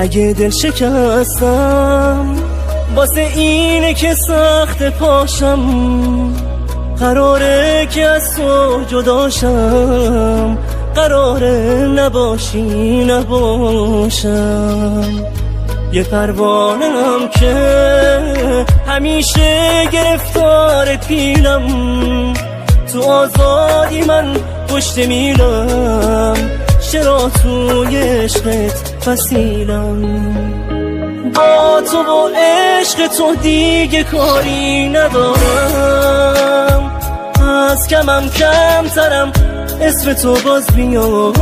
اگه دل شکستم واسه اینه که سخت پاشم، قراره که از تو جداشم، قراره نباشی نباشم. یه پروانم که همیشه گرفتار پیلم، تو آزادی من پشت میلم، چرا توی عشقت فسیلم. با تو و عشق تو دیگه کاری ندارم، از کمم کمترم اسم تو باز بیارم.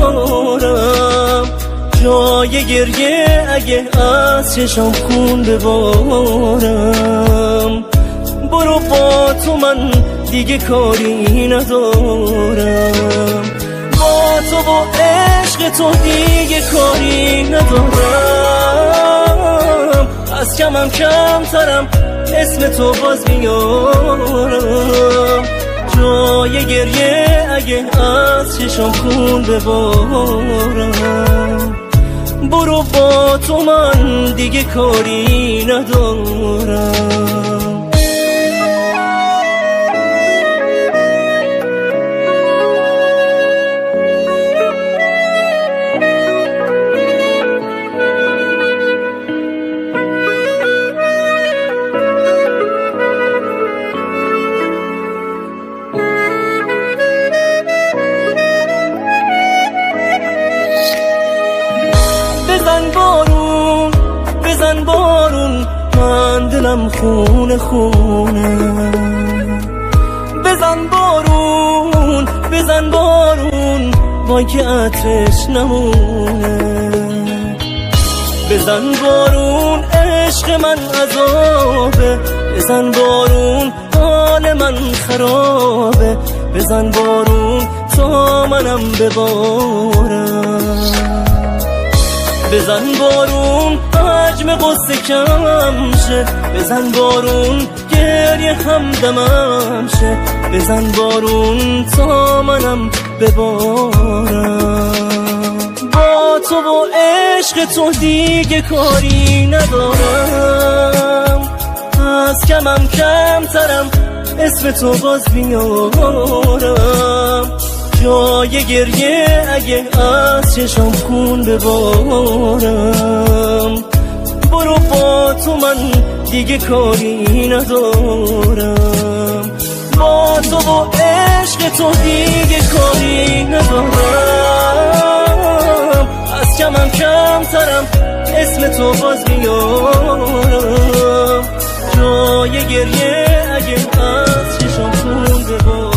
جای گریه اگه از چشم خون ببارم، برو با تو من دیگه کاری ندارم. با تو و عشق تو دیگه کاری ندارم، از کمم کمترم اسم تو باز بیارم. جای گریه اگه از چشم خون ببارم، برو با تو من دیگه کاری ندارم. بزن بارون من دلم خونه خونه. بزن بارون وای که عطرش نمونه. بزن بارون عشق من عذابه، بزن بارون حال من خرابه. بزن بارون تا منم ببارم. بزن بارون حجم قصه کم شه، بزن بارون گریه همدمم شه. بزن بارون تا منم ببارم. با تو و عشق تو دیگه کاری ندارم، از کمم کمترم اسم تو باز بیارم. جای گریه اگه از چشم خون ببارم، برو با تو من دیگه کاری ندارم. با تو و عشق تو دیگه کاری ندارم، از کمم کمترم اسم تو باز بیارم. جای گریه اگه از چشم خون ببارم،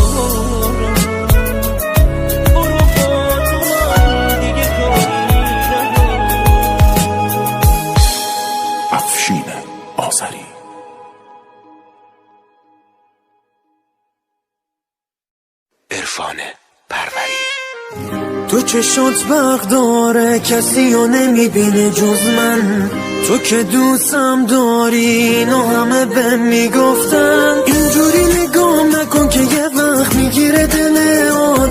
عرفان پروری. تو چشات برق داره کسی رو نمیبینه جز من، تو که دوستم داری اینو همه بهم میگفتن. اینجوری نگام نکن که یه وقت میگیره دل آدم.